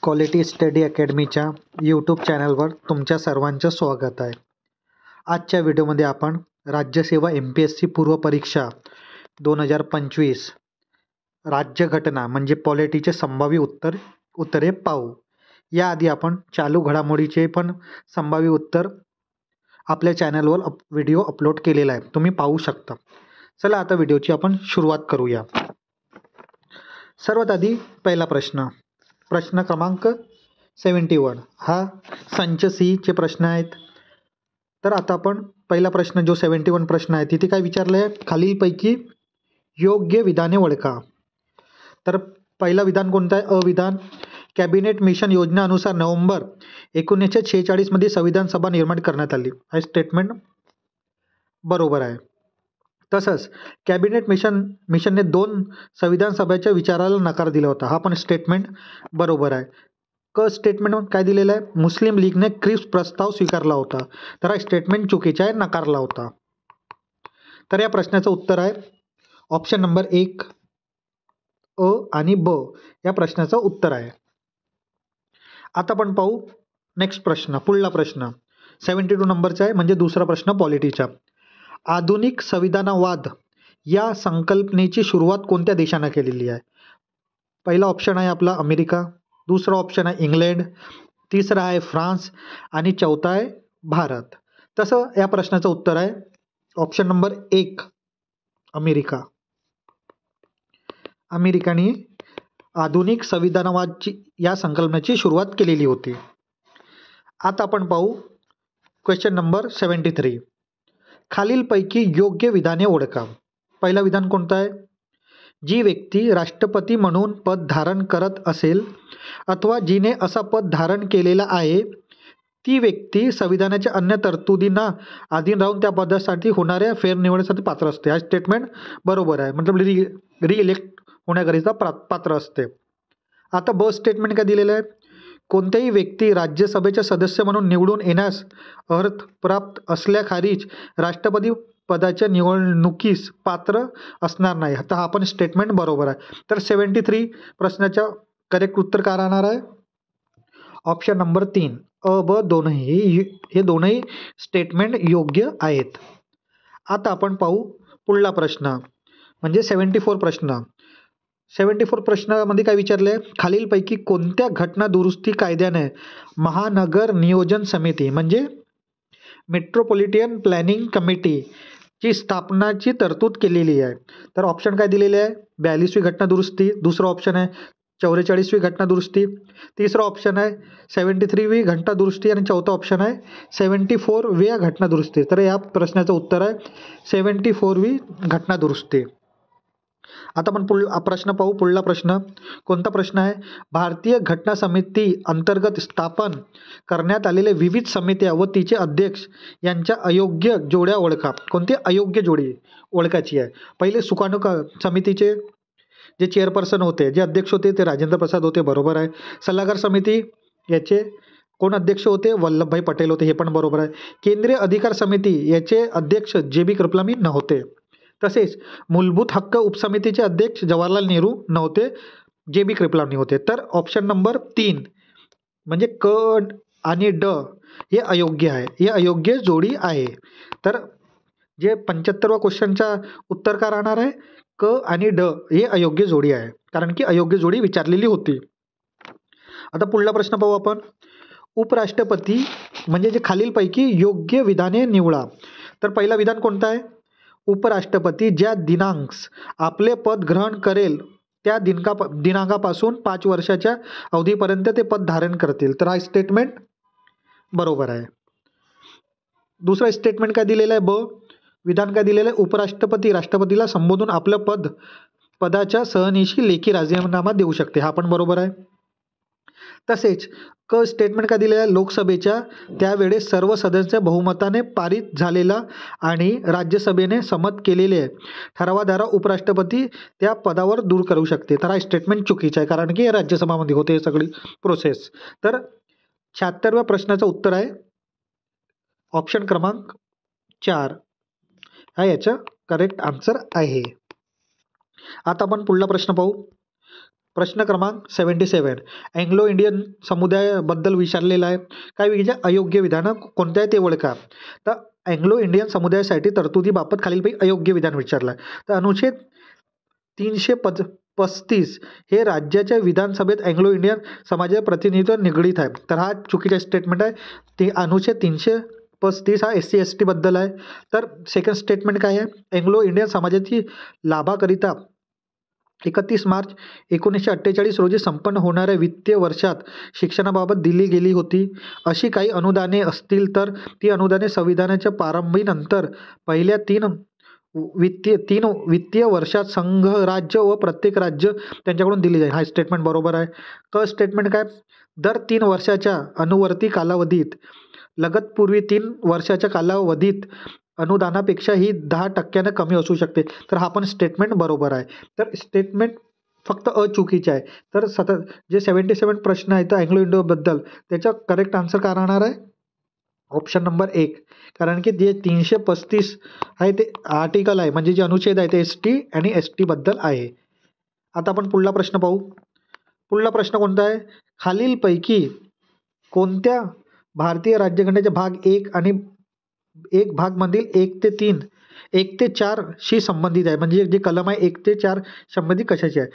Quality study अकॅडमीच्या YouTube चॅनलवर तुमच्या सर्वांचं स्वागत आहे. आजच्या व्हिडिओमध्ये आपण राज्यसेवा MPSC पूर्वपरीक्षा 2025 राज्यघटना म्हणजे पॉलिटीचे संभाव्य उत्तरे पाहू. याआधी आपण चालू घडामोडीचे पण संभाव्य उत्तर आपल्या चॅनलवर व्हिडिओ अपलोड केलेला आहे, तुम्ही पाहू शकता. चला आता व्हिडिओची आपण सुरुवात करूया. सर्वात आधी पहिला प्रश्न क्रमांक 71 हा संच चे प्रश्न आहेत. तर आता आपण पहिला प्रश्न जो 71 प्रश्न आहे तिथे काय विचारलं आहे, खालीलपैकी योग्य विधाने ओळखा. तर पहिला विधान कोणतं आहे, अविधान. कॅबिनेट मिशन योजनेनुसार नोव्हेंबर 1946 मध्ये संविधान सभा निर्माण करण्यात आली. हा स्टेटमेंट बरोबर आहे. तसंच कॅबिनेट मिशनने 2 संविधान सभेच्या विचाराला नकार दिला होता. हा पण स्टेटमेंट बरोबर आहे. स्टेटमेंट काय दिलेलं आहे, मुस्लिम लीगने क्रिप्स प्रस्ताव स्वीकारला होता. तर हा स्टेटमेंट चुकीचा आहे, नकारला होता. तर या प्रश्नाचं उत्तर आहे ऑप्शन नंबर 1 अ आणि ब या प्रश्नाचं उत्तर आहे. आता आपण पाहू नेक्स्ट प्रश्न. पुढला प्रश्न 72 नंबरचा आहे, म्हणजे दुसरा प्रश्न पॉलिटीचा. आधुनिक संविधानवाद या संकल्पनेची सुरुवात कोणत्या देशाने केलेली आहे. पहिला ऑप्शन आहे आपला अमेरिका, दुसरा ऑप्शन आहे इंग्लंड, तिसरा आहे फ्रान्स आणि चौथा आहे भारत. तसं या प्रश्नाचं उत्तर आहे ऑप्शन नंबर 1 अमेरिका. अमेरिकेने आधुनिक संविधानवाद या संकल्पनेची सुरुवात केलेली होती. आता आपण पाहू क्वेश्चन नंबर 73. खालीलपैकी योग्य विधाने ओळखा. पहिला विधान कोणतं आहे, जी व्यक्ती राष्ट्रपती म्हणून पद धारण करत असेल अथवा जिने असा पद धारण केलेला आहे ती व्यक्ती संविधानाच्या अन्य तरतुदींना अधीन राहून त्या पदासाठी होणाऱ्या फेरनिवडीसाठी पात्र असते. हा स्टेटमेंट बरोबर आहे, मतलब रिइलेक्ट होण्याकरिता पात्र असते. आता ब स्टेटमेंट काय दिलेलं आहे, कोणत्याही व्यक्ती राज्यसभेचे सदस्य म्हणून निवडून येण्यास अर्हता प्राप्त असल्याखारीज राष्ट्रपती पदाच्या निवडणुकीस पात्र असणार नाही. आता हा पण स्टेटमेंट बरोबर आहे. तर 73 प्रश्नाच्या करेक्ट उत्तर काय राहणार आहे, ऑप्शन नंबर 3 अ ब दोनही हे दोनही स्टेटमेंट योग्य आहेत. आता आपण पाहू पुढला प्रश्न म्हणजे 74 प्रश्न. 74 प्रश्नामध्ये काय विचारले, खालीलपैकी कोणत्या घटना दुरुस्ती कायद्याने महानगर नियोजन समिती म्हणजे मेट्रोपॉलिटन प्लॅनिंग कमिटी ची स्थापनाची तरतूद केलेली आहे. तर ऑप्शन काय दिलेले आहे, 42वी घटना दुरुस्ती, दुसरा ऑप्शन आहे 44वी घटना दुरुस्ती, तिसरा ऑप्शन आहे 73वी घटना दुरुस्ती आणि चौथा ऑप्शन आहे 74व्या घटना दुरुस्ती. तर या प्रश्नाचं उत्तर आहे 74वी घटना दुरुस्ती. आता आपण प्रश्न पाहू. पुढला प्रश्न कोणता प्रश्न आहे, भारतीय घटना समिती अंतर्गत स्थापन करण्यात आलेले विविध समित्या व तिचे अध्यक्ष यांच्या अयोग्य जोड्या ओळखा. कोणती अयोग्य जोडी ओळखायची आहे. पहिले सुकाणू समितीचे जे चेअरपर्सन होते, जे अध्यक्ष होते ते राजेंद्र प्रसाद होते, बरोबर आहे. सल्लागार समिती याचे कोण अध्यक्ष होते, वल्लभभाई पटेल होते, हे पण बरोबर आहे. केंद्रीय अधिकार समिती याचे अध्यक्ष JB कृपलानी नव्हते. तसेच मूलभूत हक्क उपसमितीचे अध्यक्ष जवाहरलाल नेहरू नव्हते, JB कृपलानी होते. तर ऑप्शन नंबर 3 म्हणजे क आणि ड हे अयोग्य आहे, हे अयोग्य जोडी आहे. तर जे 75व्या क्वेश्चनचा उत्तर काय राहणार आहे, क आणि ड हे अयोग्य जोडी आहे, कारण की अयोग्य जोडी विचारलेली होती. आता पुढला प्रश्न पाहू आपण. उपराष्ट्रपती म्हणजे जे खालीलपैकी योग्य विधाने निवडा. तर पहिला विधान कोणतं आहे, उपराष्ट्रपती ज्या दिनांक्स आपले पद ग्रहण करेल त्या दिनांकापासून 5 वर्षाच्या अवधीपर्यंत ते पद धारण करतील. तर हा स्टेटमेंट बरोबर आहे. दुसरा स्टेटमेंट काय दिलेलं आहे, ब विधान काय दिलेलं आहे, उपराष्ट्रपती राष्ट्रपतीला संबोधून आपल्या पदाच्या सहनीशी लेखी राजीनामा देऊ शकते. हा पण बरोबर आहे. तसेच क स्टेटमेंट काय दिलेलं आहे, लोकसभेच्या त्यावेळेस सर्व सदस्य बहुमताने पारित झालेला आणि राज्यसभेने संमत केलेले ठरावाद्वारा उपराष्ट्रपती त्या पदावर दूर करू शकते. तर हा स्टेटमेंट चुकीचं आहे, कारण की राज्यसभामध्ये होते हे सगळी प्रोसेस. तर 76व्या प्रश्नाचं उत्तर आहे ऑप्शन क्रमांक 4 हा याचा करेक्ट आन्सर आहे. आता आपण पुढला प्रश्न पाहू. प्रश्न क्रमांक 77 अँग्लो इंडियन समुदायाबद्दल विचारलेला आहे. काय विचार अयोग्य विधानं कोणत्या आहे ते ओळखा. तर अँग्लो इंडियन समुदायासाठी तरतुदीबाबत खालीलपैकी अयोग्य विधान विचारलं आहे. तर अनुच्छेद 335 हे राज्याच्या विधानसभेत अँग्लो इंडियन समाजाचे प्रतिनिधित्व निगडीत आहे. तर हा चुकीचा स्टेटमेंट आहे. ते अनुच्छेद 335 हा SC ST बद्दल आहे. तर सेकंड स्टेटमेंट काय आहे, अँग्लो इंडियन समाजाची लाभाकरिता 31 मार्च 1948 रोजी संपन्न होणाऱ्या वित्तीय वर्षात शिक्षणाबाबत दिली गेली होती. अशी काही अनुदाने असतील तर ती अनुदाने संविधानाच्या प्रारंभीनंतर पहिल्या तीन वित्तीय वर्षात संघ राज्य व प्रत्येक राज्य त्यांच्याकडून दिली जाईल. हा स्टेटमेंट बरोबर आहे. क स्टेटमेंट काय, दर 3 वर्षाच्या अनुवर्ती कालावधीत लगतपूर्वी 3 वर्षाच्या कालावधीत अनुदानापेक्षा ही 10% कमी असू शकते. तर हा पण स्टेटमेंट बरोबर आहे. तर स्टेटमेंट फक्त चुकीचे आहे. तर जे 77 प्रश्न आहेत अँग्लो इंडियनबद्दल त्याचा करेक्ट आन्सर काय राहणार आहे, ऑप्शन नंबर 1. कारण की जे 335 आहे ते आर्टिकल आहे, म्हणजे जे अनुच्छेद आहे ते ST आणि ST बद्दल आहे. आता आपण पुढला प्रश्न पाहू. पुढला प्रश्न कोणता आहे, खालीलपैकी कोणत्या भारतीय राज्यघटनेच्या भाग 1 आणि 1 भागमधील 1 ते 4 शी संबंधित आहे. म्हणजे जे कलम आहे 1 ते 4 संबंधित कशाची आहे.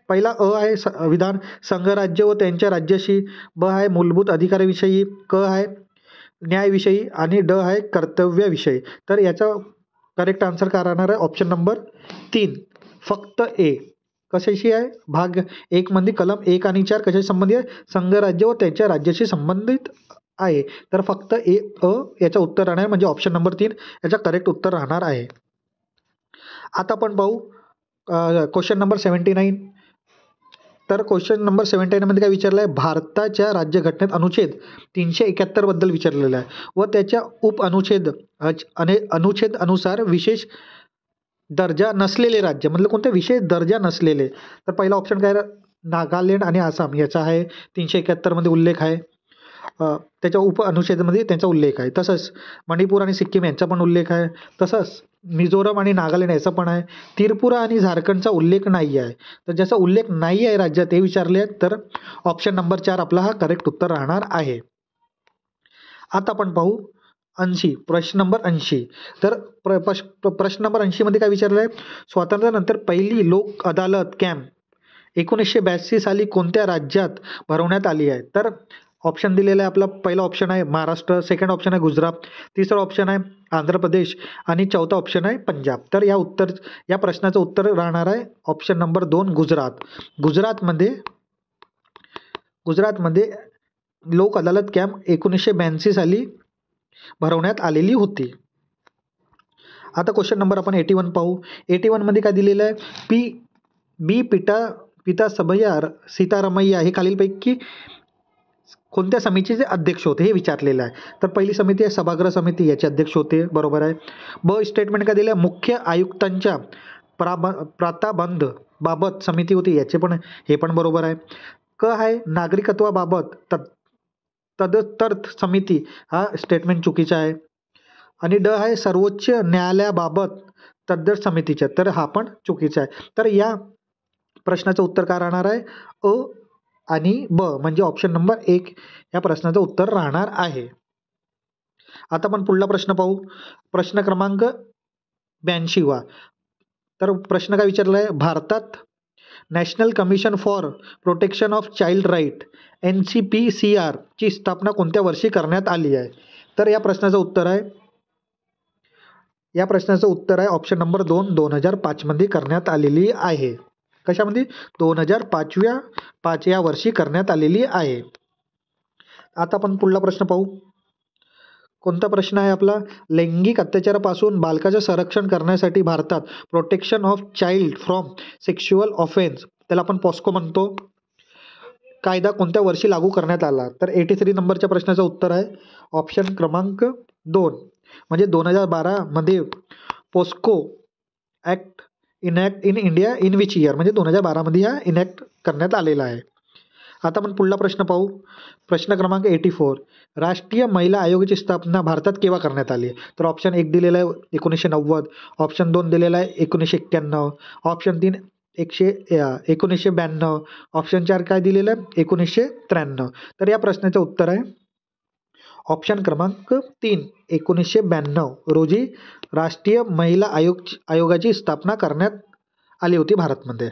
पहिला आहे विधान संघराज्य व त्यांच्या राज्याशी, ब आहे मूलभूत अधिकाराविषयी, क आहे न्यायविषयी आणि ड आहे कर्तव्याविषयी. तर याचा करेक्ट आन्सर काय राहणार आहे, ऑप्शन नंबर 3 फक्त ए. कशाशी आहे, भाग 1 मध्ये कलम 1 आणि 4 कशाशी संबंधित आहे, संघराज्य व त्यांच्या राज्याशी संबंधित आहे. तर फक्त याचं उत्तर राहणार म्हणजे ऑप्शन नंबर 3 याचा करेक्ट उत्तर राहणार आहे. आता आपण पाहू क्वेश्चन नंबर 79. तर क्वेश्चन नंबर 79 मध्ये काय विचारलं आहे, भारताच्या राज्यघटनेत अनुच्छेद 371 बद्दल विचारलेलं आहे व त्याच्या अनुच्छेद अनुसार विशेष दर्जा नसलेले राज्य मतलब कोणते विशेष दर्जा नसलेले. तर पहिला ऑप्शन काय, नागालँड आणि आसाम याचा आहे 371 मध्ये उल्लेख आहे. त्याच्या अनुच्छेदामध्ये त्यांचा उल्लेख आहे. तसंच मणिपूर आणि सिक्कीम यांचा पण उल्लेख आहे. तसंच मिझोरम आणि नागालँड याचा पण आहे. त्रिपुरा आणि झारखंडचा उल्लेख नाही आहे. तर ज्याचा उल्लेख नाही आहे राज्यात ते विचारले आहेत, तर ऑप्शन नंबर 4 आपला हा करेक्ट उत्तर राहणार आहे. आता आपण पाहू प्रश्न नंबर 80. तर प्रश्न नंबर 80 मध्ये काय विचारलं आहे, स्वातंत्र्यानंतर पहिली लोक अदालत कॅम्प 1982 साली कोणत्या राज्यात भरवण्यात आली आहे. तर ऑप्शन दिलेला आहे आपला. पहिला ऑप्शन आहे महाराष्ट्र, सेकंड ऑप्शन आहे गुजरात, तिसरा ऑप्शन आहे आंध्र प्रदेश आणि चौथा ऑप्शन आहे पंजाब. तर या प्रश्नाचं उत्तर राहणार आहे ऑप्शन नंबर 2 गुजरात. गुजरातमध्ये लोक अदालत कॅम्प 1982 साली भरवण्यात आलेली होती. आता क्वेश्चन नंबर आपण 81 पाहू. 81 मध्ये काय दिलेलं आहे, पिता सभैया सीतारामय्या हे खालीलपैकी कोणत्या समितीचे अध्यक्ष होते हे विचारलेलं आहे. तर पहिली समिती आहे सभागृह समिती, याचे अध्यक्ष होते, बरोबर आहे. ब स्टेटमेंट काय दिलं, मुख्य आयुक्तांच्या प्राताबंध बाबत समिती होती, हे पण बरोबर आहे. क आहे नागरिकत्वाबाबत तदर्थ समिती, हा स्टेटमेंट चुकीचा आहे. आणि ड आहे सर्वोच्च न्यायालयाबाबत तदर्थ समितीच्या, तर हा पण चुकीचा आहे. तर या प्रश्नाचं उत्तर काय राहणार आहे, अ आणि ब म्हणजे ऑप्शन नंबर 1 या प्रश्नाचं उत्तर राहणार आहे. आता आपण पुढला प्रश्न पाहू. प्रश्न क्रमांक 82. तर प्रश्न काय विचारला आहे, भारतात national commission for protection of child right NCPCR ची स्थापना कोणत्या वर्षी करण्यात आली आहे. तर या प्रश्नाचं उत्तर आहे ऑप्शन नंबर 2 2005 मध्ये करण्यात आलेली आहे. कशामध्ये, 2005 या वर्षी करण्यात आलेली आहे. आता आपण पुढला प्रश्न पाहू. कोणता प्रश्न आहे आपला, लैंगिक अत्याचारापासून बालकाचं संरक्षण करण्यासाठी भारतात protection of child from sexual offence, त्याला आपण पॉस्को म्हणतो, कायदा कोणत्या वर्षी लागू करण्यात आला. तर 83 नंबरच्या प्रश्नाचं उत्तर आहे ऑप्शन क्रमांक 2 म्हणजे 2012 मध्ये POCSO act enact in India in which year, म्हणजे 2012 मध्ये हा इनॅक्ट करण्यात आलेला आहे. आता आपण पुढला प्रश्न पाहू. प्रश्न क्रमांक 84. राष्ट्रीय महिला आयोगाची स्थापना भारतात केव्हा करण्यात आली. तर ऑप्शन 1 दिलेला आहे 1990, ऑप्शन 2 दिलेला आहे 1991, ऑप्शन 3 1992. ऑप्शन 4 काय दिलेलं आहे? 1993. तर या प्रश्नाचं उत्तर आहे ऑप्शन क्रमांक 3, 1992 रोजी राष्ट्रीय महिला आयोगाची स्थापना करण्यात आली होती भारतमध्ये.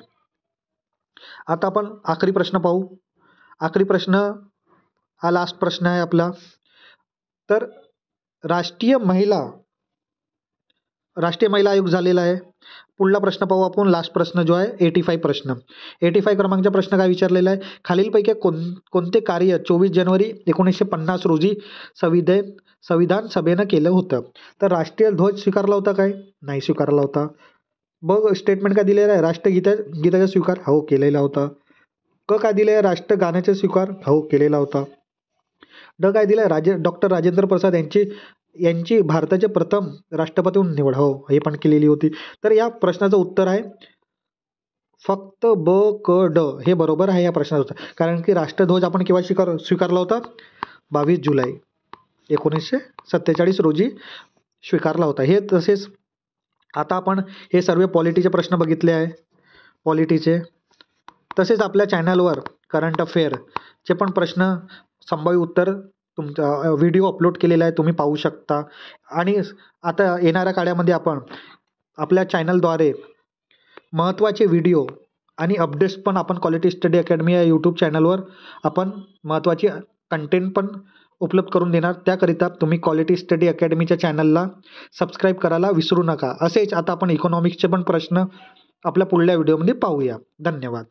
आता आपण आखरी प्रश्न पाहू. आखरी प्रश्न हा लास्ट प्रश्न आहे आपला. तर राष्ट्रीय महिला आयोग झालेला आहे. पुढला प्रश्न पाहू आपण. लास्ट प्रश्न जो आहे 85 प्रश्न. 85 क्रमांकचा प्रश्न काय विचारलेला आहे? खालीलपैकी कोणते कार्य 24 जानेवारी 1950 रोजी संविधान सभेनं केलं होतं? तर राष्ट्रीय ध्वज स्वीकारला होता काय? नाही स्वीकारला होता. बघ स्टेटमेंट काय दिलेलं आहे? गीताचा स्वीकार हो केलेला होता. क काय दिलं आहे? राष्ट्रगाण्याचा स्वीकार हो केलेला होता. ड काय दिलं आहे? डॉक्टर राजेंद्र प्रसाद यांची भारताचे प्रथम राष्ट्रपती म्हणून निवड हो हे पण केलेली होती. तर या प्रश्नाचं उत्तर आहे फक्त ब क ड हे बरोबर आहे या प्रश्नाचं उत्तर. कारण की राष्ट्रध्वज आपण केव्हा स्वीकारला होता? 22 जुलै 1947 रोजी स्वीकारला होता. हे तसेच आता आपण हे सर्व पॉलिटीचे प्रश्न बघितले आहे. पॉलिटीचे तसेच आपल्या चॅनलवर करंट अफेअरचे पण प्रश्न संभाव्य उत्तर तुमचा व्हिडिओ अपलोड केलेला आहे, तुम्ही पाहू शकता. आणि आता येणाऱ्या काळामध्ये आपण आपल्या चॅनलद्वारे महत्त्वाचे व्हिडिओ आणि अपडेट्स पण आपण क्वालिटी स्टडी अकॅडमी या यूट्यूब चॅनलवर आपण महत्त्वाची कंटेंट पण उपलब्ध करून देणार. त्याकरिता तुम्ही क्वालिटी स्टडी अकॅडमीच्या चॅनलला सबस्क्राईब करायला विसरू नका. असेच आता आपण इकॉनॉमिक्सचे पण प्रश्न आपल्या पुढल्या व्हिडिओमध्ये पाहूया. धन्यवाद.